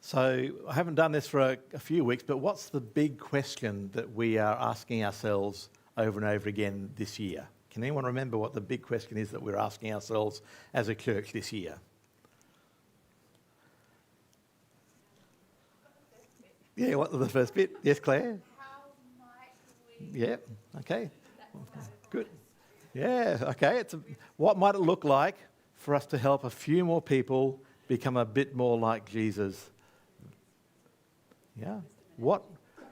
So I haven't done this for a few weeks, but what's the big question that we are asking ourselves over and over again this year? Can anyone remember what the big question is that we're asking ourselves as a church this year? Yeah, what was the first bit? Yes, Claire? How might we... Yeah, okay. Good. Yeah, okay. What might it look like for us to help a few more people become a bit more like Jesus? Yeah. What?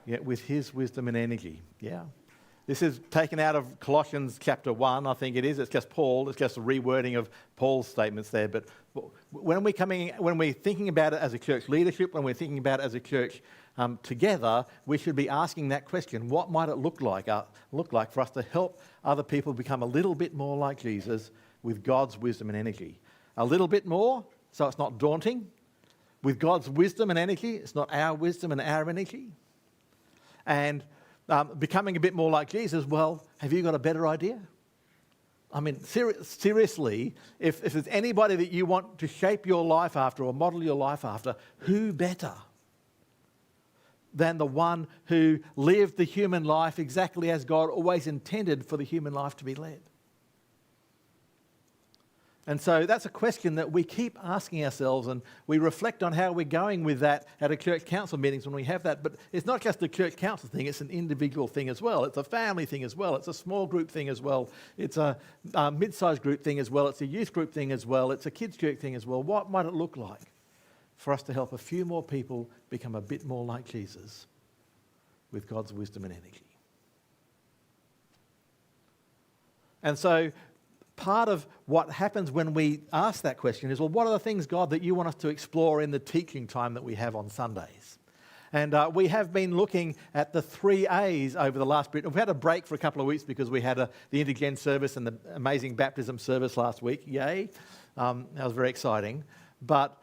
Yeah, with his wisdom and energy. Yeah. This is taken out of Colossians chapter 1, I think it is. It's just Paul. It's just a rewording of Paul's statements there. But when we're thinking about it as a church leadership, when we're thinking about it as a church together, we should be asking that question: what might it look like for us to help other people become a little bit more like Jesus with God's wisdom and energy? A little bit more, so it's not daunting. With God's wisdom and energy, it's not our wisdom and our energy. And becoming a bit more like Jesus, well, have you got a better idea? I mean, seriously, if there's anybody that you want to shape your life after or model your life after, who better than the one who lived the human life exactly as God always intended for the human life to be led? And so that's a question that we keep asking ourselves, and we reflect on how we're going with that at a church council meetings when we have that. But it's not just a church council thing, it's an individual thing as well. It's a family thing as well. It's a small group thing as well. It's a mid-sized group thing as well. It's a youth group thing as well. It's a kids' church thing as well. What might it look like for us to help a few more people become a bit more like Jesus with God's wisdom and energy? And so part of what happens when we ask that question is, well, what are the things, God, that you want us to explore in the teaching time that we have on Sundays? And we have been looking at the 3 A's over the last bit. We've had a break for a couple of weeks because we had the Intergen service and the amazing baptism service last week. Yay. That was very exciting. But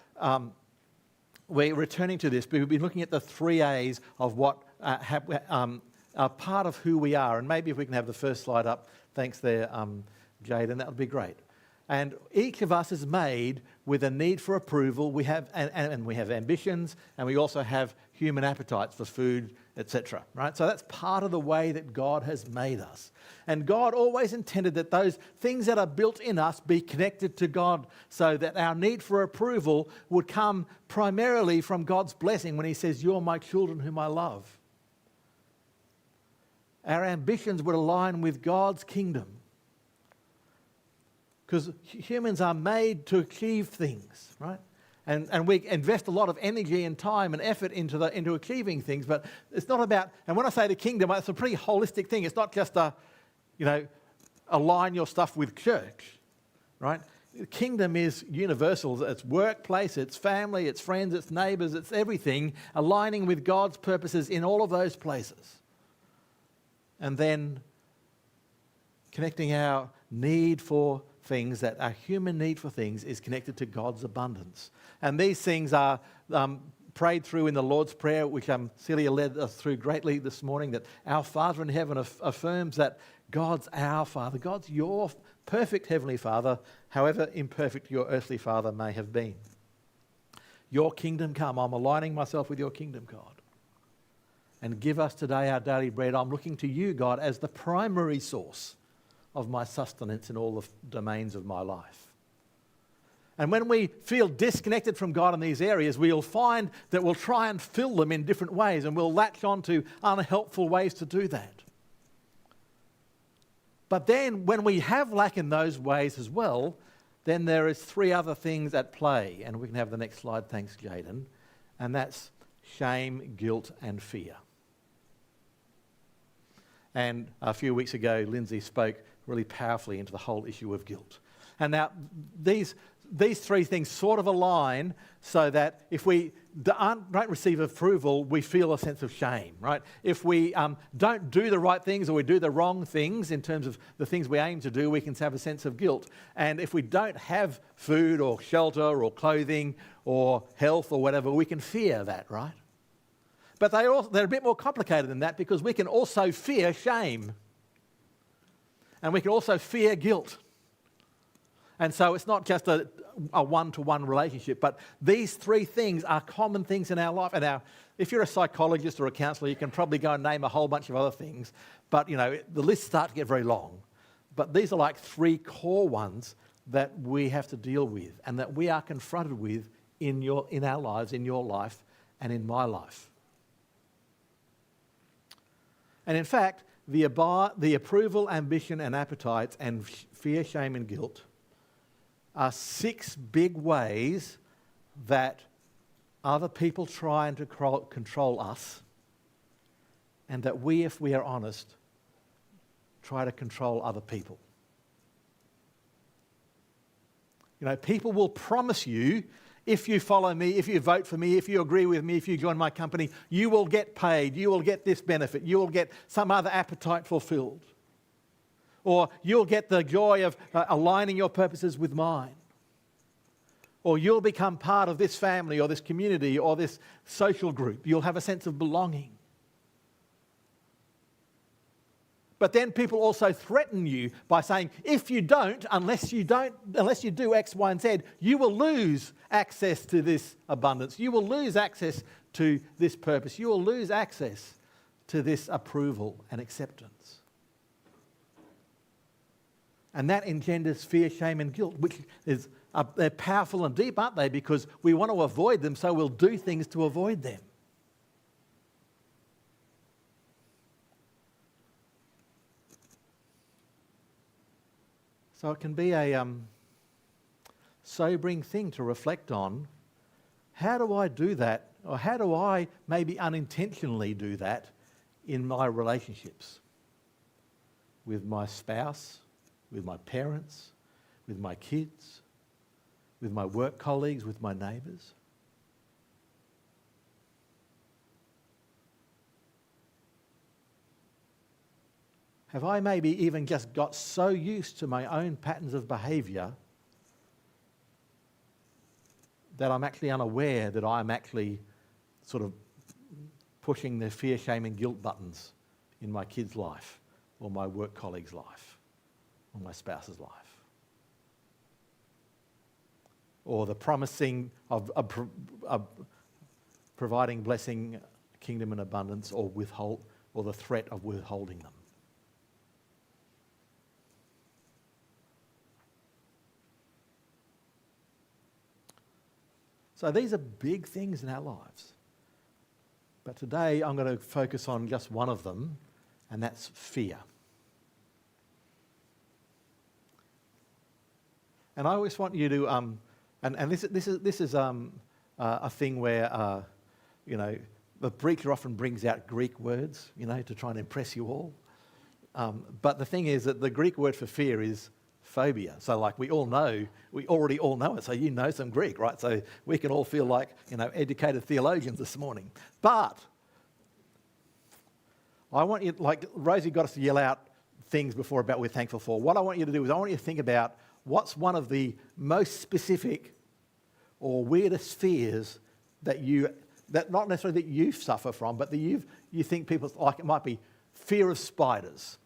we're returning to this. We've been looking at the 3 A's of what are part of who we are. And maybe if we can have the first slide up. Thanks there, Jade, and that would be great. And each of us is made with a need for approval. We have and we have ambitions, and we also have human appetites for food, etc. Right? So that's part of the way that God has made us. And God always intended that those things that are built in us be connected to God, so that our need for approval would come primarily from God's blessing when he says, "You're my children whom I love." Our ambitions would align with God's kingdom. Because humans are made to achieve things, right? And we invest a lot of energy and time and effort into achieving things, but it's not about, and when I say the kingdom, it's a pretty holistic thing. It's not just align your stuff with church, right? The kingdom is universal. It's workplace, it's family, it's friends, it's neighbours, it's everything, aligning with God's purposes in all of those places. And then connecting our need for things, that our human need for things is connected to God's abundance. And these things are prayed through in the Lord's Prayer, which Celia led us through greatly this morning, that our Father in heaven affirms that God's our Father. God's your perfect Heavenly Father, however imperfect your earthly father may have been. Your kingdom come. I'm aligning myself with your kingdom, God. And give us today our daily bread. I'm looking to you, God, as the primary source of my sustenance in all the domains of my life. And when we feel disconnected from God in these areas, we'll find that we'll try and fill them in different ways, and we'll latch on to unhelpful ways to do that. But then when we have lack in those ways as well, then there is 3 other things at play. And we can have the next slide, thanks, Jaden. And that's shame, guilt, and fear. And a few weeks ago, Lindsay spoke really powerfully into the whole issue of guilt. And now these 3 things sort of align, so that if we don't receive approval, we feel a sense of shame, right? If we don't do the right things, or we do the wrong things in terms of the things we aim to do, we can have a sense of guilt. And if we don't have food or shelter or clothing or health or whatever, we can fear that, right? But they're a bit more complicated than that, because we can also fear shame. And we can also fear guilt. And so it's not just a one-to-one relationship, but these three things are common things in our life. And if you're a psychologist or a counsellor, you can probably go and name a whole bunch of other things. But, the lists start to get very long. But these are like three core ones that we have to deal with and that we are confronted with in our lives, in your life, and in my life. And in fact, the approval, ambition, and appetites, and fear, shame, and guilt are 6 big ways that other people try and control us, and that we, if we are honest, try to control other people. People will promise you, if you follow me, if you vote for me, if you agree with me, if you join my company, you will get paid, you will get this benefit, you will get some other appetite fulfilled. Or you'll get the joy of aligning your purposes with mine. Or you'll become part of this family or this community or this social group. You'll have a sense of belonging. But then people also threaten you by saying, if you don't, unless you do X, Y, and Z, you will lose access to this abundance. You will lose access to this purpose. You will lose access to this approval and acceptance. And that engenders fear, shame, and guilt, which they're powerful and deep, aren't they? Because we want to avoid them, so we'll do things to avoid them. So it can be a sobering thing to reflect on. How do I do that? Or how do I maybe unintentionally do that in my relationships? With my spouse, with my parents, with my kids, with my work colleagues, with my neighbours? Have I maybe even just got so used to my own patterns of behaviour that I'm actually unaware that I'm actually sort of pushing the fear, shame and guilt buttons in my kid's life or my work colleague's life or my spouse's life? Or the promising of providing blessing, kingdom and abundance, or the threat of withholding them. So these are big things in our lives. But today I'm going to focus on just one of them, and that's fear. And I always want you to, and this is a thing where, the preacher often brings out Greek words, to try and impress you all. But the thing is that the Greek word for fear is phobia. So we already all know it. So you know some Greek, right? So we can all feel like, educated theologians this morning. But I want you, like Rosie got us to yell out things before about we're thankful for. What I want you to do is I want you to think about what's one of the most specific or weirdest fears that not necessarily that you suffer from, but that you think people, like it might be fear of spiders,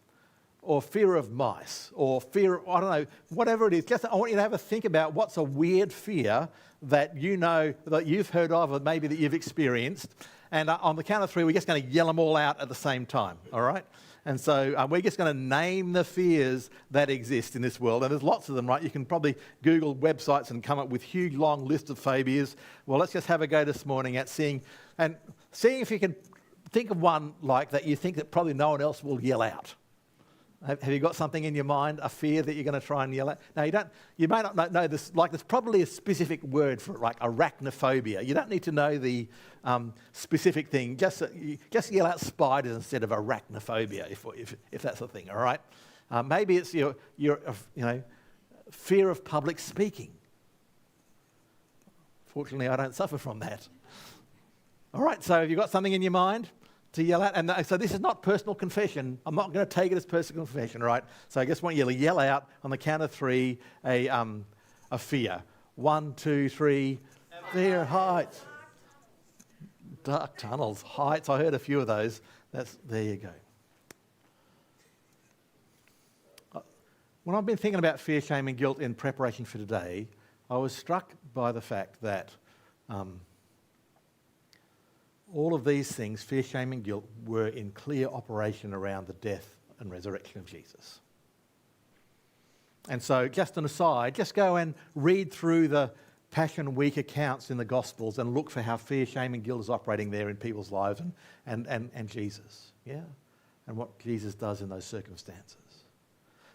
or fear of mice, or fear, I don't know, whatever it is. Just I want you to have a think about what's a weird fear that that you've heard of, or maybe that you've experienced. And on the count of 3, we're just going to yell them all out at the same time, all right? And so we're just going to name the fears that exist in this world. And there's lots of them, right? You can probably Google websites and come up with huge, long list of phobias. Well, let's just have a go this morning at seeing if you can think of one like that you think that probably no one else will yell out. Have you got something in your mind, a fear that you're going to try and yell at? Now, you may not know this, there's probably a specific word for it, like arachnophobia. You don't need to know the specific thing. Just yell out spiders instead of arachnophobia, if that's the thing, all right? Maybe it's your fear of public speaking. Fortunately, I don't suffer from that. All right, so have you got something in your mind to yell at? And so this is not personal confession. I'm not going to take it as personal confession, right? So I just want you to yell out on the count of 3 a fear. 1, 2, 3. Fear, heights. Dark tunnels, heights. I heard a few of those. There you go. When I've been thinking about fear, shame and guilt in preparation for today, I was struck by the fact that all of these things, fear, shame and guilt, were in clear operation around the death and resurrection of Jesus. And so, just an aside, just go and read through the Passion Week accounts in the Gospels and look for how fear, shame and guilt is operating there in people's lives and Jesus, yeah? And what Jesus does in those circumstances.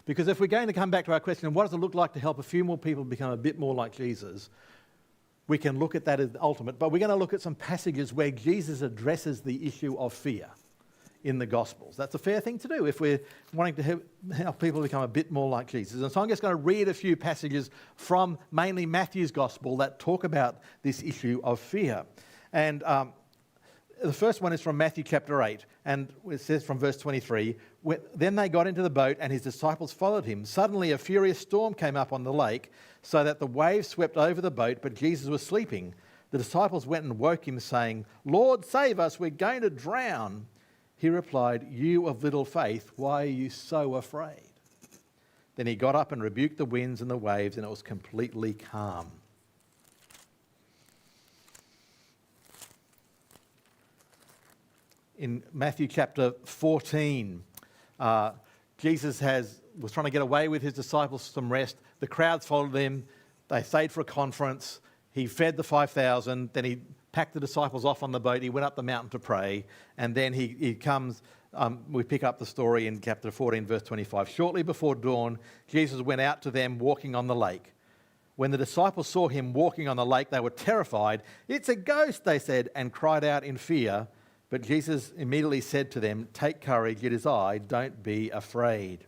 Because if we're going to come back to our question, what does it look like to help a few more people become a bit more like Jesus, we can look at that as the ultimate, but we're going to look at some passages where Jesus addresses the issue of fear in the Gospels. That's a fair thing to do if we're wanting to help people become a bit more like Jesus. And so I'm just going to read a few passages from mainly Matthew's Gospel that talk about this issue of fear. And the first one is from Matthew chapter 8, and it says from verse 23, "Then they got into the boat and his disciples followed him. Suddenly a furious storm came up on the lake so that the waves swept over the boat, but Jesus was sleeping. The disciples went and woke him saying, 'Lord, save us, we're going to drown.' He replied, 'You of little faith, why are you so afraid?' Then he got up and rebuked the winds and the waves, and it was completely calm." In Matthew chapter 14, Jesus was trying to get away with his disciples some rest. The crowds followed him. They stayed for a conference. He fed the 5,000. Then he packed the disciples off on the boat. He went up the mountain to pray. And then he comes, we pick up the story in chapter 14, verse 25. "Shortly before dawn, Jesus went out to them walking on the lake. When the disciples saw him walking on the lake, they were terrified. 'It's a ghost,' they said, and cried out in fear. But Jesus immediately said to them, 'Take courage, it is I, don't be afraid.'"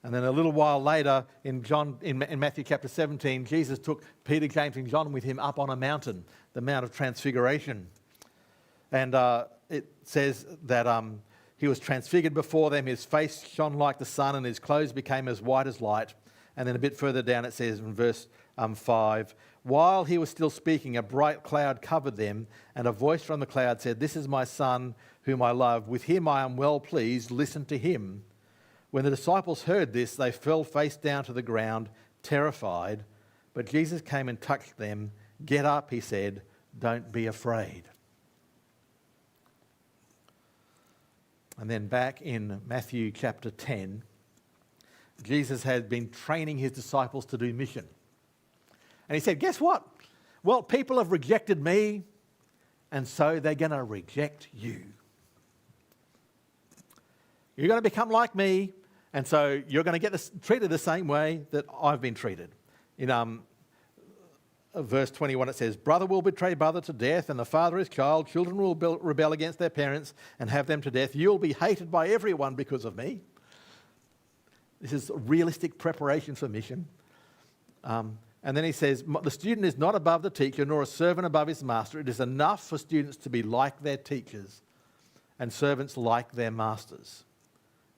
And then a little while later, in Matthew chapter 17, Jesus took Peter, James and John with him up on a mountain, the Mount of Transfiguration. And it says that he was transfigured before them, his face shone like the sun and his clothes became as white as light. And then a bit further down it says in verse 5, "While he was still speaking, a bright cloud covered them, and a voice from the cloud said, 'This is my son whom I love. With him I am well pleased. Listen to him.' When the disciples heard this, they fell face down to the ground, terrified. But Jesus came and touched them. 'Get up,' he said. 'Don't be afraid.'" And then back in Matthew chapter 10, Jesus had been training his disciples to do mission. And he said, "Guess what? Well, people have rejected me, and so they're going to reject you. You're going to become like me, and so you're going to get treated the same way that I've been treated." In verse 21 it says, "Brother will betray brother to death, and the father his child. Children will rebel against their parents and have them to death. You'll be hated by everyone because of me." This is realistic preparation for mission. And then he says, "The student is not above the teacher, nor a servant above his master. It is enough for students to be like their teachers and servants like their masters."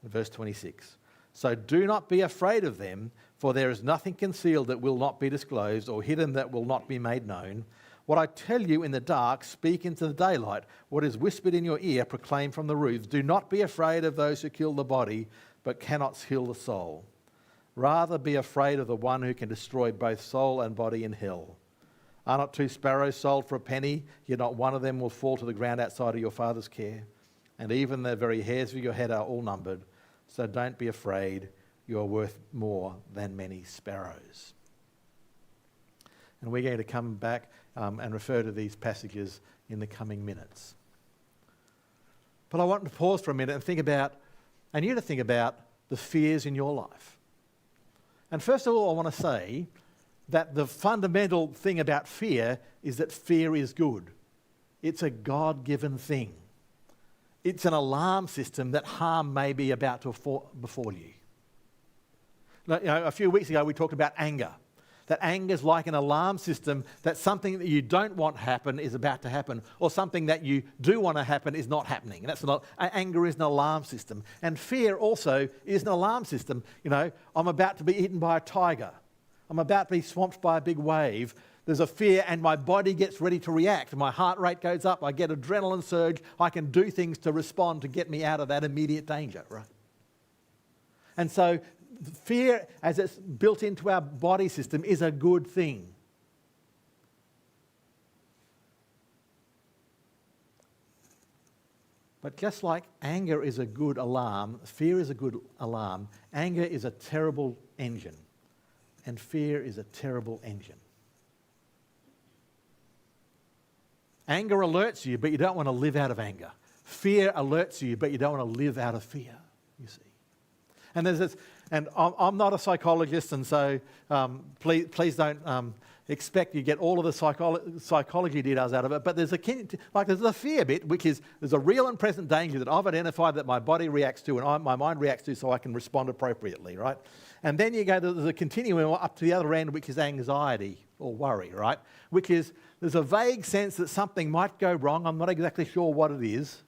In verse 26, "So do not be afraid of them, for there is nothing concealed that will not be disclosed, or hidden that will not be made known. What I tell you in the dark, speak into the daylight. What is whispered in your ear, proclaim from the roofs. Do not be afraid of those who kill the body, but cannot kill the soul. Rather be afraid of the one who can destroy both soul and body in hell. Are not 2 sparrows sold for a penny? Yet not one of them will fall to the ground outside of your Father's care. And even the very hairs of your head are all numbered. So don't be afraid. You are worth more than many sparrows." And we're going to come back and refer to these passages in the coming minutes. But I want to pause for a minute and think about, and you to think about, the fears in your life. And first of all, I want to say that the fundamental thing about fear is that fear is good. It's a God-given thing. It's an alarm system that harm may be about to befall you. A few weeks ago we talked about anger. That anger is like an alarm system, that something that you don't want to happen is about to happen, or something that you do want to happen is not happening. And anger is an alarm system. And fear also is an alarm system. I'm about to be eaten by a tiger. I'm about to be swamped by a big wave. There's a fear and my body gets ready to react. My heart rate goes up. I get adrenaline surge. I can do things to respond to get me out of that immediate danger, right? And so fear, as it's built into our body system, is a good thing. But just like anger is a good alarm, fear is a good alarm, anger is a terrible engine, and fear is a terrible engine. Anger alerts you, but you don't want to live out of anger. Fear alerts you, but you don't want to live out of fear, you see. And there's this, and I'm not a psychologist, and so please don't expect you get all of the psychology details out of it, but there's a fear bit, which is there's a real and present danger that I've identified that my body reacts to and my mind reacts to so I can respond appropriately, right? And then you go to the continuum up to the other end, which is anxiety or worry, right? Which is there's a vague sense that something might go wrong. I'm not exactly sure what it is.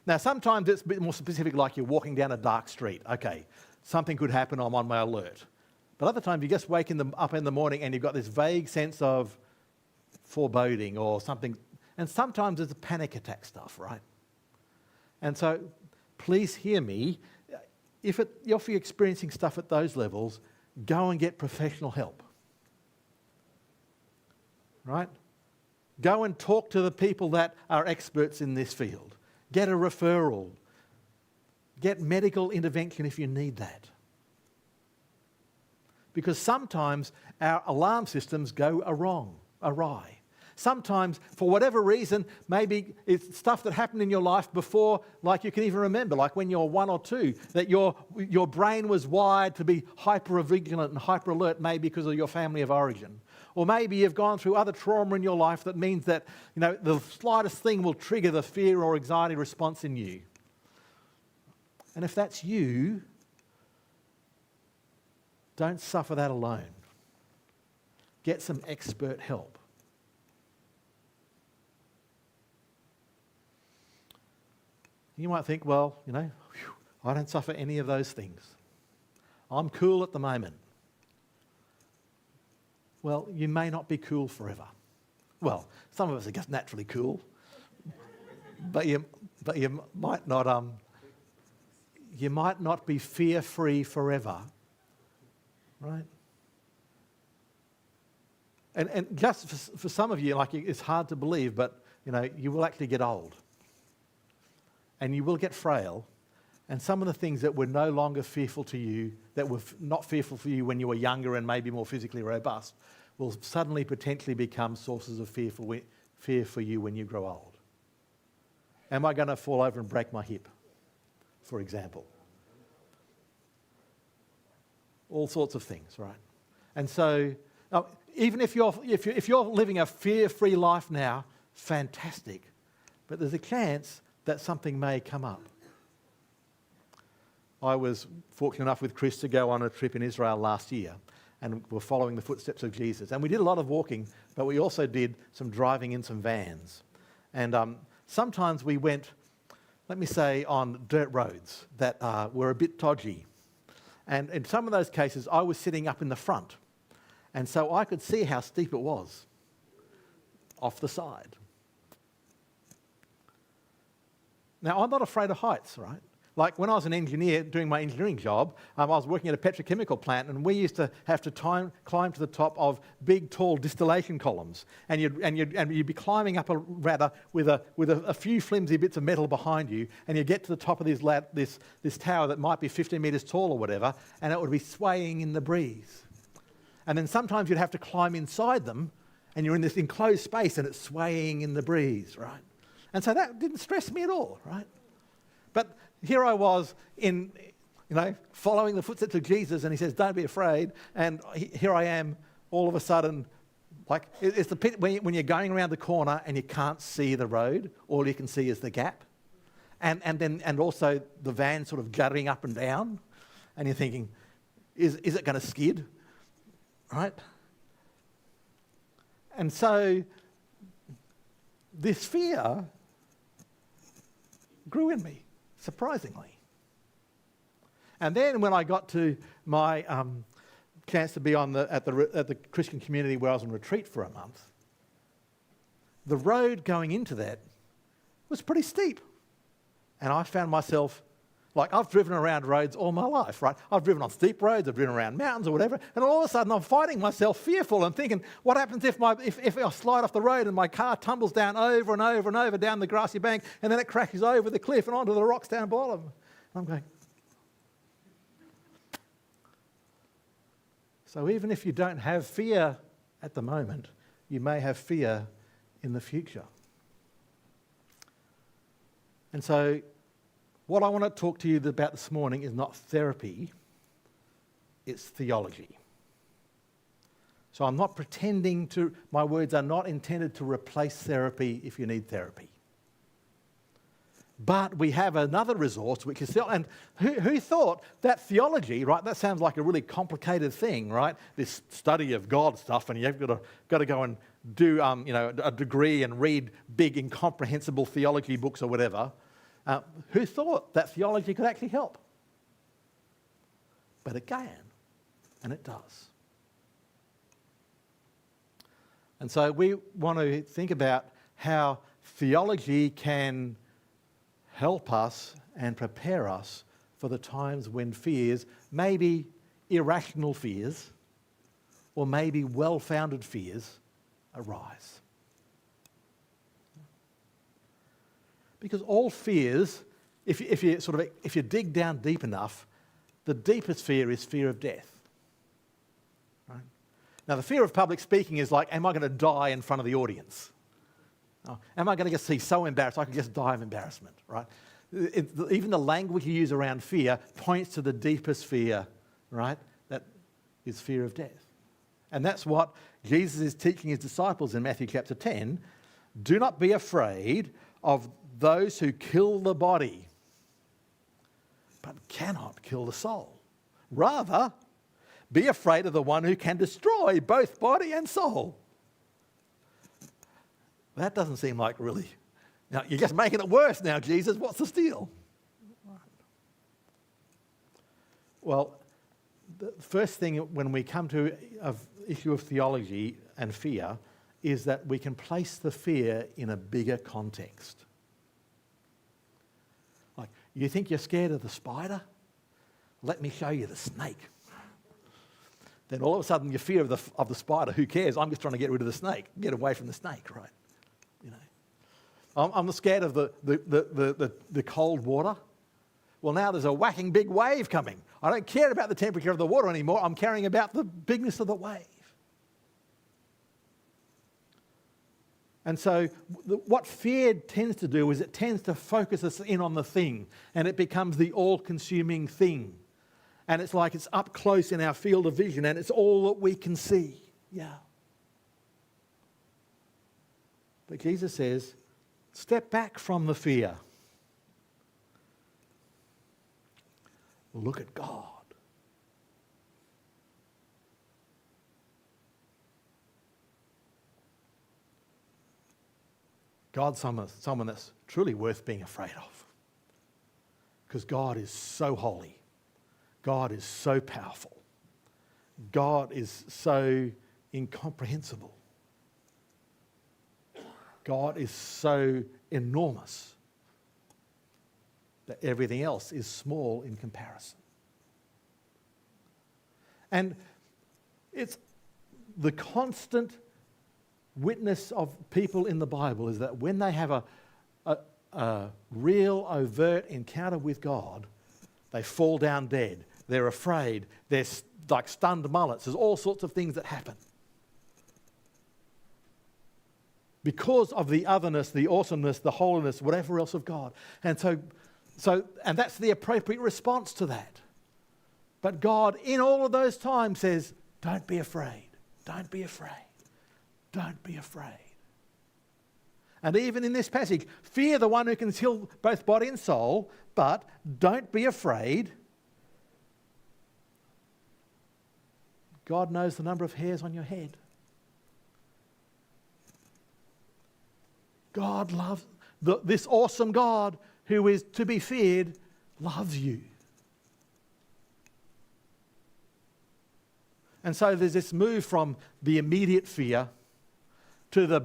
Now, sometimes it's a bit more specific, like you're walking down a dark street. Okay, something could happen, I'm on my alert. But other times you just wake up in the morning and you've got this vague sense of foreboding or something. And sometimes it's a panic attack stuff, right? And so please hear me. If you're experiencing stuff at those levels, go and get professional help. Right? Go and talk to the people that are experts in this field. Get a referral. Get medical intervention if you need that. Because sometimes our alarm systems go awry. Sometimes, for whatever reason, maybe it's stuff that happened in your life before, like you can even remember, like when you're 1 or 2, that your brain was wired to be hyper-vigilant and hyper-alert, maybe because of your family of origin. Or maybe you've gone through other trauma in your life that means that, the slightest thing will trigger the fear or anxiety response in you. And if that's you, don't suffer that alone. Get some expert help. You might think, well, I don't suffer any of those things. I'm cool at the moment. Well, you may not be cool forever. Well, some of us are just naturally cool, but you might not be fear-free forever, right? And just for some of you, it's hard to believe, but you will actually get old. And you will get frail, and some of the things that were no longer fearful to you, that were not fearful for you when you were younger and maybe more physically robust, will suddenly potentially become sources of fear for you when you grow old. Am I going to fall over and break my hip, for example? All sorts of things, right? And so, even if you're living a fear-free life now, fantastic. But there's a chance that something may come up. I was fortunate enough with Chris to go on a trip in Israel last year, and we're following the footsteps of Jesus. And we did a lot of walking, but we also did some driving in some vans. And sometimes we went, let me say, on dirt roads that were a bit dodgy. And in some of those cases, I was sitting up in the front, and so I could see how steep it was off the side. Now, I'm not afraid of heights, right? Like when I was an engineer doing my engineering job, I was working at a petrochemical plant, and we used to have to climb to the top of big, tall distillation columns. And you'd be climbing up a ladder with a few flimsy bits of metal behind you, and you get to the top of this tower that might be 15 metres tall or whatever, and it would be swaying in the breeze. And then sometimes you'd have to climb inside them, and you're in this enclosed space, and it's swaying in the breeze, right? And so that didn't stress me at all, right? But here I was following the footsteps of Jesus, and he says, don't be afraid. And here I am, all of a sudden, it's the pit when you're going around the corner and you can't see the road, all you can see is the gap. And also the van sort of guttering up and down, and you're thinking, is it going to skid, right? And so this fear grew in me, surprisingly. And then when I got to my chance to be at the Christian community where I was on retreat for a month, the road going into that was pretty steep. And I found myself Like, I've driven around roads all my life, right? I've driven on steep roads, I've driven around mountains or whatever, and all of a sudden I'm finding myself fearful and thinking, what happens if I slide off the road and my car tumbles down over and over and over down the grassy bank, and then it crashes over the cliff and onto the rocks down bottom? And I'm going... So even if you don't have fear at the moment, you may have fear in the future. And so what I want to talk to you about this morning is not therapy, it's theology. So I'm not pretending to, my words are not intended to replace therapy if you need therapy. But we have another resource, which is, and who thought that theology, right, that sounds like a really complicated thing, right? This study of God stuff, and you've got to go and do a degree and read big, incomprehensible theology books or whatever. Who thought that theology could actually help? But it can, and it does. And so we want to think about how theology can help us and prepare us for the times when fears, maybe irrational fears, or maybe well-founded fears, arise. Because all fears, if you dig down deep enough, the deepest fear is fear of death. Right? Now, the fear of public speaking is like, am I going to die in front of the audience? Am I going to just see so embarrassed I can just die of embarrassment? Right? Even the language you use around fear points to the deepest fear, right? That is fear of death. And that's what Jesus is teaching his disciples in Matthew chapter 10. Do not be afraid of those who kill the body, but cannot kill the soul. Rather, be afraid of the one who can destroy both body and soul. That doesn't seem like really... Now, you're just making it worse now, Jesus. What's the deal? Well, the first thing when we come to an issue of theology and fear is that we can place the fear in a bigger context. Like, you think you're scared of the spider? Let me show you the snake. Then all of a sudden you fear of the spider. Who cares? I'm just trying to get rid of the snake. Get away from the snake, right? You know, I'm scared of the cold water. Well, now there's a whacking big wave coming. I don't care about the temperature of the water anymore. I'm caring about the bigness of the wave. And so what fear tends to do is it tends to focus us in on the thing, and it becomes the all-consuming thing. And it's like it's up close in our field of vision, and it's all that we can see. Yeah. But Jesus says, step back from the fear. Look at God. God's someone that's truly worth being afraid of. Because God is so holy. God is so powerful. God is so incomprehensible. God is so enormous that everything else is small in comparison. And it's the constant witness of people in the Bible is that when they have a real overt encounter with God, they fall down dead. They're afraid. They're like stunned mullets. There's all sorts of things that happen. Because of the otherness, the awesomeness, the holiness, whatever else of God. And and that's the appropriate response to that. But God, in all of those times, says, don't be afraid. Don't be afraid. Don't be afraid. And even in this passage, fear the one who can kill both body and soul, but don't be afraid. God knows the number of hairs on your head. God loves, this awesome God who is to be feared, loves you. And so there's this move from the immediate fear to the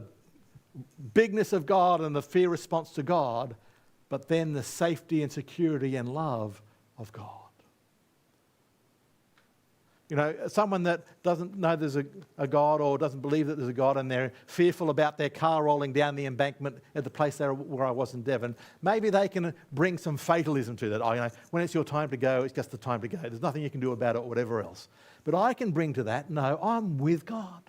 bigness of God and the fear response to God, but then the safety and security and love of God. You know, someone that doesn't know there's a God or doesn't believe that there's a God and they're fearful about their car rolling down the embankment at the place where I was in Devon, maybe they can bring some fatalism to that. Oh, you know, when it's your time to go, it's just the time to go. There's nothing you can do about it or whatever else. But I can bring to that, no, I'm with God.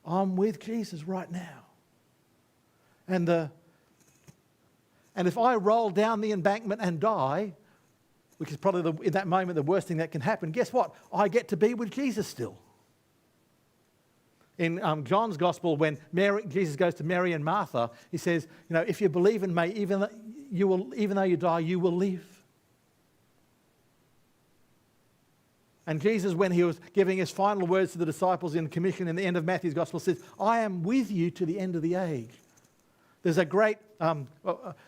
I'm with Jesus right now. And if I roll down the embankment and die, which is probably in that moment the worst thing that can happen, guess what? I get to be with Jesus still. In John's Gospel, when Jesus goes to Mary and Martha, he says, you know, if you believe in me, even though you die, you will live. And Jesus, when he was giving his final words to the disciples in commission in the end of Matthew's Gospel, says, I am with you to the end of the age. There's a great, there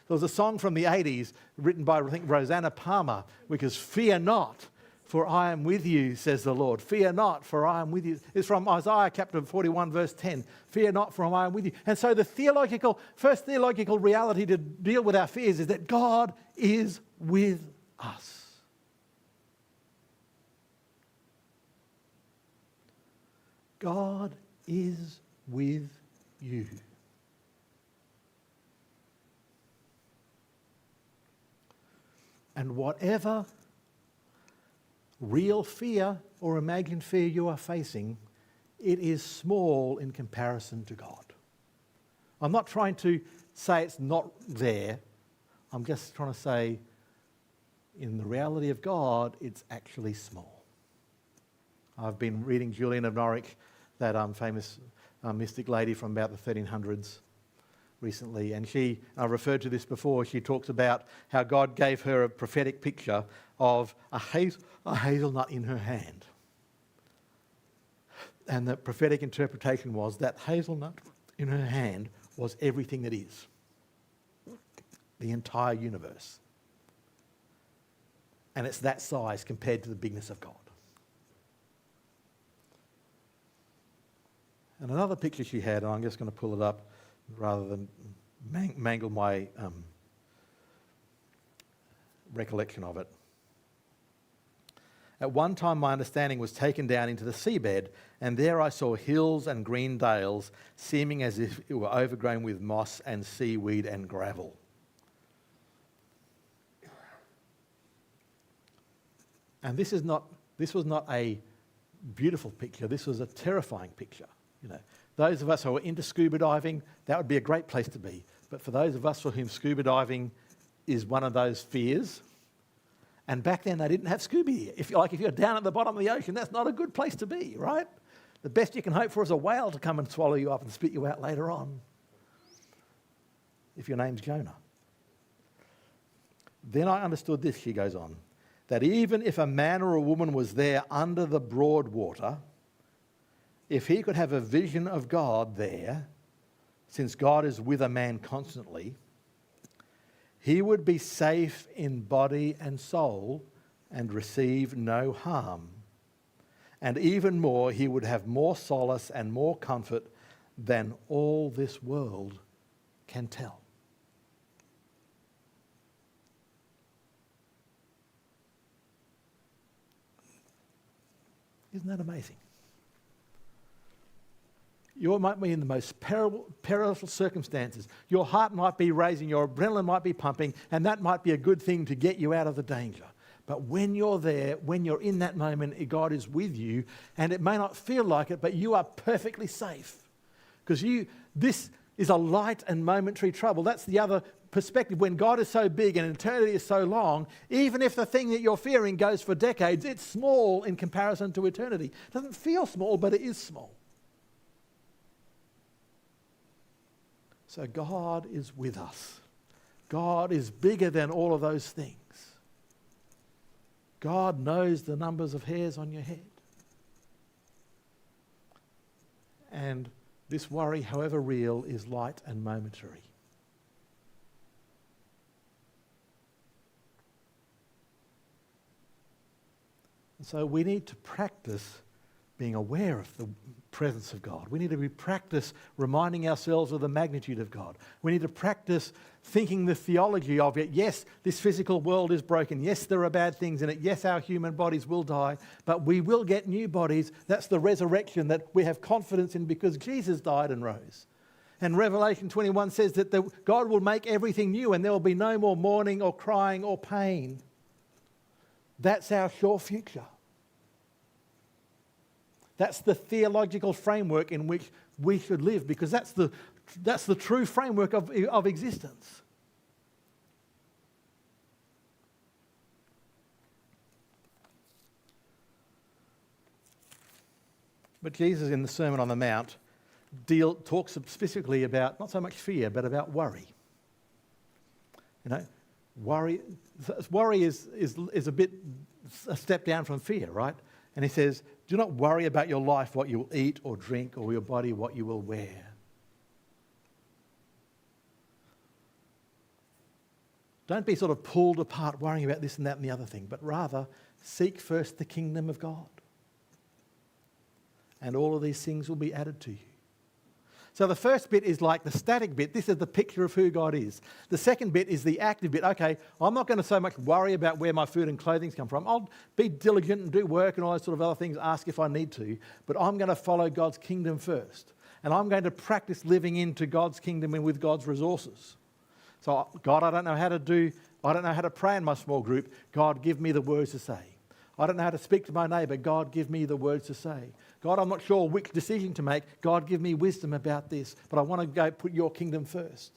was a song from the 80s written by, I think, Rosanna Palmer, which is, fear not, for I am with you, says the Lord. Fear not, for I am with you. It's from Isaiah chapter 41, verse 10. Fear not, for I am with you. And so the first theological reality to deal with our fears is that God is with us. God is with you. And whatever real fear or imagined fear you are facing, it is small in comparison to God. I'm not trying to say it's not there. I'm just trying to say, in the reality of God, it's actually small. I've been reading Julian of Norwich, that famous mystic lady from about the 1300s. Recently, and I referred to this before, she talks about how God gave her a prophetic picture of a hazelnut in her hand. And the prophetic interpretation was that hazelnut in her hand was everything that is. The entire universe. And it's that size compared to the bigness of God. And another picture she had, and I'm just going to pull it up, rather than mangle my recollection of it. At one time my understanding was taken down into the seabed, and there I saw hills and green dales, seeming as if it were overgrown with moss and seaweed and gravel. And this was not a beautiful picture, this was a terrifying picture, you know. Those of us who are into scuba diving, that would be a great place to be. But for those of us for whom scuba diving is one of those fears, and back then they didn't have scuba gear. If you're down at the bottom of the ocean, that's not a good place to be, right? The best you can hope for is a whale to come and swallow you up and spit you out later on, if your name's Jonah. Then I understood this, she goes on, that even if a man or a woman was there under the broad water, if he could have a vision of God there, since God is with a man constantly, he would be safe in body and soul and receive no harm. And even more, he would have more solace and more comfort than all this world can tell. Isn't that amazing? You might be in the most perilous circumstances. Your heart might be racing, your adrenaline might be pumping, and that might be a good thing to get you out of the danger. But when you're there, when you're in that moment, God is with you, and it may not feel like it, but you are perfectly safe. Because this is a light and momentary trouble. That's the other perspective. When God is so big and eternity is so long, even if the thing that you're fearing goes for decades, it's small in comparison to eternity. It doesn't feel small, but it is small. So God is with us. God is bigger than all of those things. God knows the numbers of hairs on your head. And this worry, however real, is light and momentary. And so we need to practice being aware of the presence of God. We need to practice reminding ourselves of the magnitude of God. We need to practice thinking the theology of it. Yes, this physical world is broken. Yes, there are bad things in it. Yes, our human bodies will die, but we will get new bodies. That's the resurrection that we have confidence in because Jesus died and rose. And Revelation 21 says that God will make everything new and there will be no more mourning or crying or pain. That's our sure future. That's the theological framework in which we should live because that's the true framework of existence. But Jesus in the Sermon on the Mount talks specifically about not so much fear but about worry. You know, worry is a step down from fear, right? And he says, do not worry about your life, what you will eat or drink, or your body, what you will wear. Don't be sort of pulled apart worrying about this and that and the other thing, but rather seek first the kingdom of God. And all of these things will be added to you. So the first bit is like the static bit. This is the picture of who God is. The second bit is the active bit. Okay, I'm not going to so much worry about where my food and clothing come from. I'll be diligent and do work and all those sort of other things, ask if I need to. But I'm going to follow God's kingdom first. And I'm going to practice living into God's kingdom and with God's resources. So, God, I don't know how to pray in my small group. God, give me the words to say. I don't know how to speak to my neighbour. God, give me the words to say. God, I'm not sure which decision to make. God, give me wisdom about this. But I want to go put your kingdom first.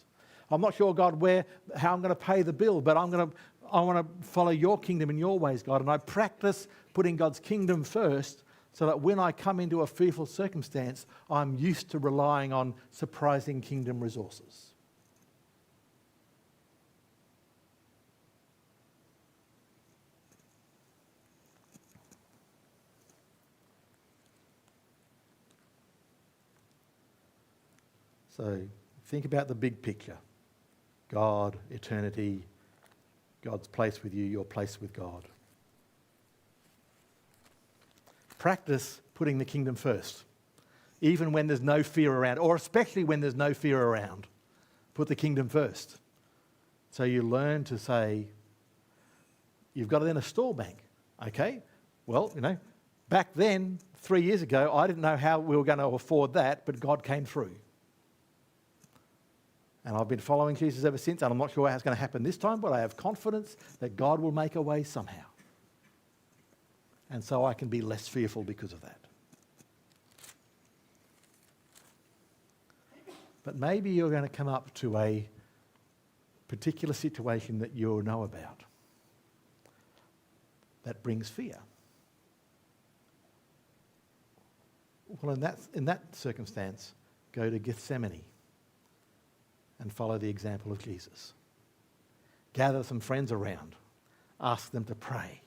I'm not sure, God, how I'm going to pay the bill. But I want to follow your kingdom and your ways, God. And I practice putting God's kingdom first so that when I come into a fearful circumstance, I'm used to relying on surprising kingdom resources. So think about the big picture. God, eternity, God's place with you, your place with God. Practice putting the kingdom first, even when there's no fear around, or especially when there's no fear around. Put the kingdom first. So you learn to say, you've got it in a store bank. Okay, well, back then, 3 years ago, I didn't know how we were going to afford that, but God came through. And I've been following Jesus ever since, and I'm not sure how it's going to happen this time, but I have confidence that God will make a way somehow. And so I can be less fearful because of that. But maybe you're going to come up to a particular situation that you know about that brings fear. Well, in that circumstance, go to Gethsemane and follow the example of Jesus. Gather some friends around. Ask them to pray.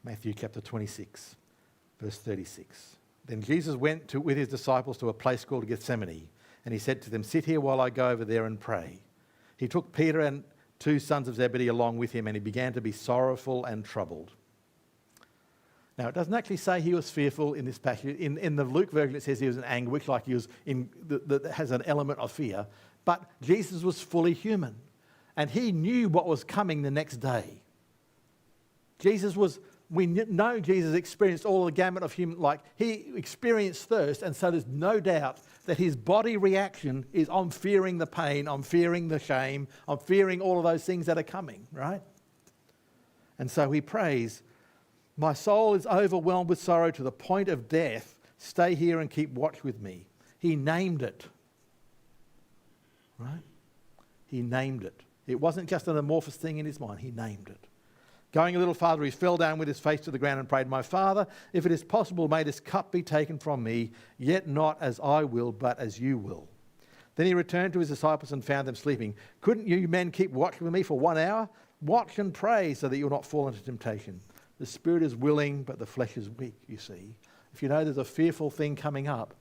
Matthew chapter 26, verse 36. Then Jesus went with his disciples to a place called Gethsemane, and he said to them, "Sit here while I go over there and pray." He took Peter and 2 sons of Zebedee along with him, and he began to be sorrowful and troubled. Now, it doesn't actually say he was fearful in this passage. In the Luke version, it says he was in anguish, like he was that has an element of fear. But Jesus was fully human, and he knew what was coming the next day. We know Jesus experienced all the gamut of human, like he experienced thirst, and so there's no doubt that his body reaction is, I'm fearing the pain, I'm fearing the shame, I'm fearing all of those things that are coming, right? And so he prays, "My soul is overwhelmed with sorrow to the point of death. Stay here and keep watch with me." He named it. Right? He named it. It wasn't just an amorphous thing in his mind. He named it. Going a little farther, he fell down with his face to the ground and prayed, "My Father, if it is possible, may this cup be taken from me, yet not as I will, but as you will." Then he returned to his disciples and found them sleeping. "Couldn't you men keep watch with me for 1 hour? Watch and pray so that you'll not fall into temptation. The spirit is willing, but the flesh is weak," you see. If you know there's a fearful thing coming up,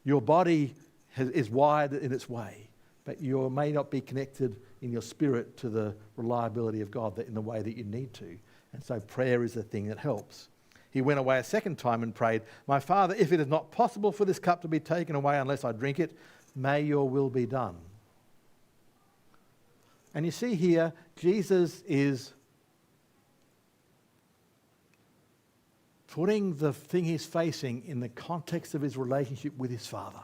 your body is wired in its way, but you may not be connected in your spirit to the reliability of God in the way that you need to. And so prayer is the thing that helps. He went away a second time and prayed, "My Father, if it is not possible for this cup to be taken away unless I drink it, may your will be done." And you see here, Jesus is putting the thing he's facing in the context of his relationship with his Father.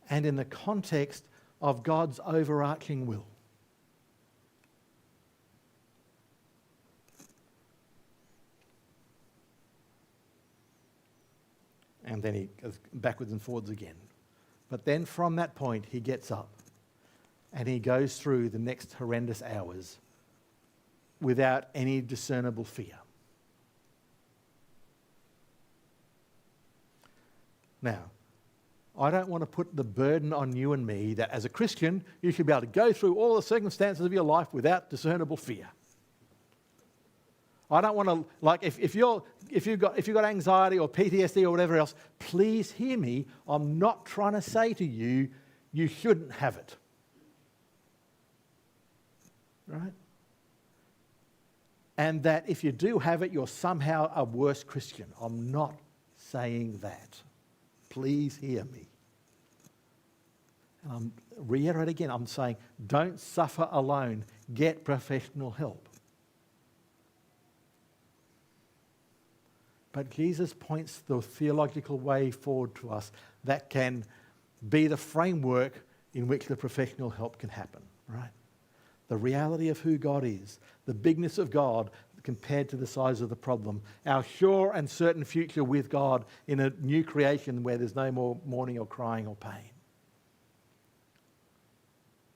And in the context of God's overarching will. And then he goes backwards and forwards again. But then from that point, he gets up and he goes through the next horrendous hours without any discernible fear. Now, I don't want to put the burden on you and me that as a Christian, you should be able to go through all the circumstances of your life without discernible fear. I don't want to, like, if you've got anxiety or PTSD or whatever else, please hear me. I'm not trying to say to you, you shouldn't have it. Right? And that if you do have it, you're somehow a worse Christian. I'm not saying that. Please hear me. And I'm reiterate again, I'm saying don't suffer alone. Get professional help. But Jesus points the theological way forward to us that can be the framework in which the professional help can happen, right? The reality of who God is, the bigness of God compared to the size of the problem, our sure and certain future with God in a new creation where there's no more mourning or crying or pain.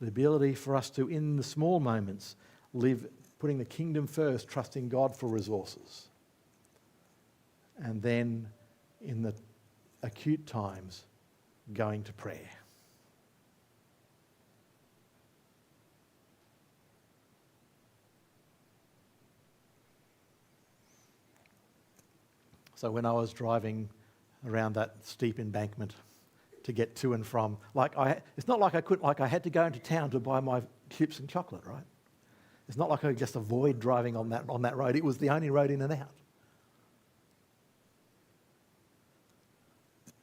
The ability for us to, in the small moments, live putting the kingdom first, trusting God for resources. And then, in the acute times, going to prayer. So when I was driving around that steep embankment to get to and from, it's not like I had to go into town to buy my chips and chocolate, right? It's not like I could just avoid driving on that road. It was the only road in and out.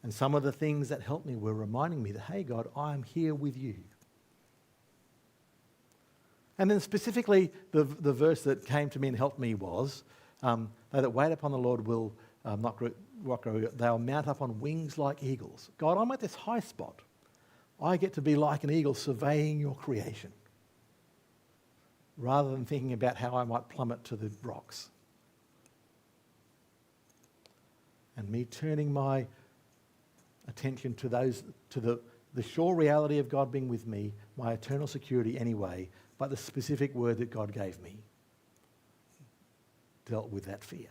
And some of the things that helped me were reminding me that, hey, God, I am here with you. And then specifically, the verse that came to me and helped me was, they that wait upon the Lord will not grow, they'll mount up on wings like eagles. God, I'm at this high spot. I get to be like an eagle surveying your creation, rather than thinking about how I might plummet to the rocks. And me turning my attention to the sure reality of God being with me, my eternal security anyway, but the specific word that God gave me dealt with that fear.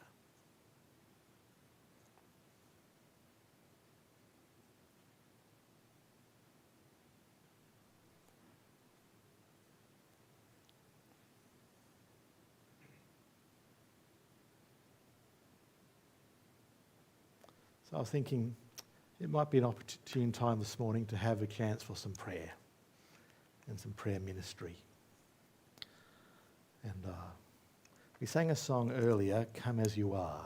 So I was thinking, it might be an opportune time this morning to have a chance for some prayer and some prayer ministry. And we sang a song earlier, "Come As You Are."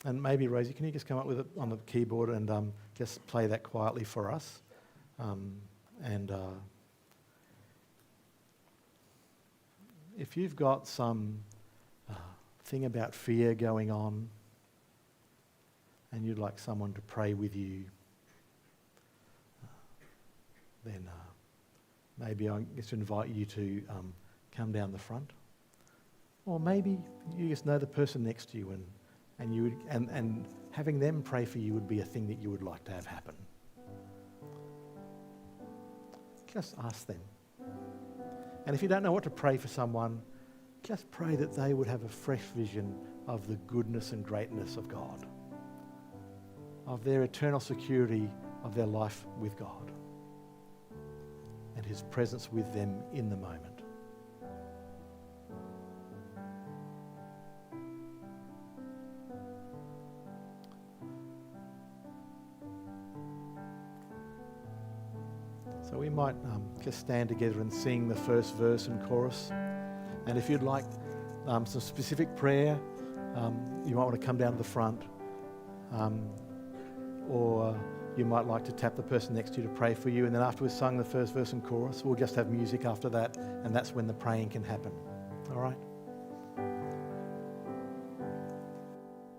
And maybe, Rosie, can you just come up with it on the keyboard and just play that quietly for us? If you've got some thing about fear going on, and you'd like someone to pray with you, then maybe I just invite you to come down the front. Or maybe you just know the person next to you and having them pray for you would be a thing that you would like to have happen. Just ask them. And if you don't know what to pray for someone, just pray that they would have a fresh vision of the goodness and greatness of God, of their eternal security of their life with God, and His presence with them in the moment. So we might just stand together and sing the first verse and chorus. And if you'd like some specific prayer, you might want to come down to the front. Or you might like to tap the person next to you to pray for you. And then after we've sung the first verse and chorus, we'll just have music after that. And that's when the praying can happen. All right?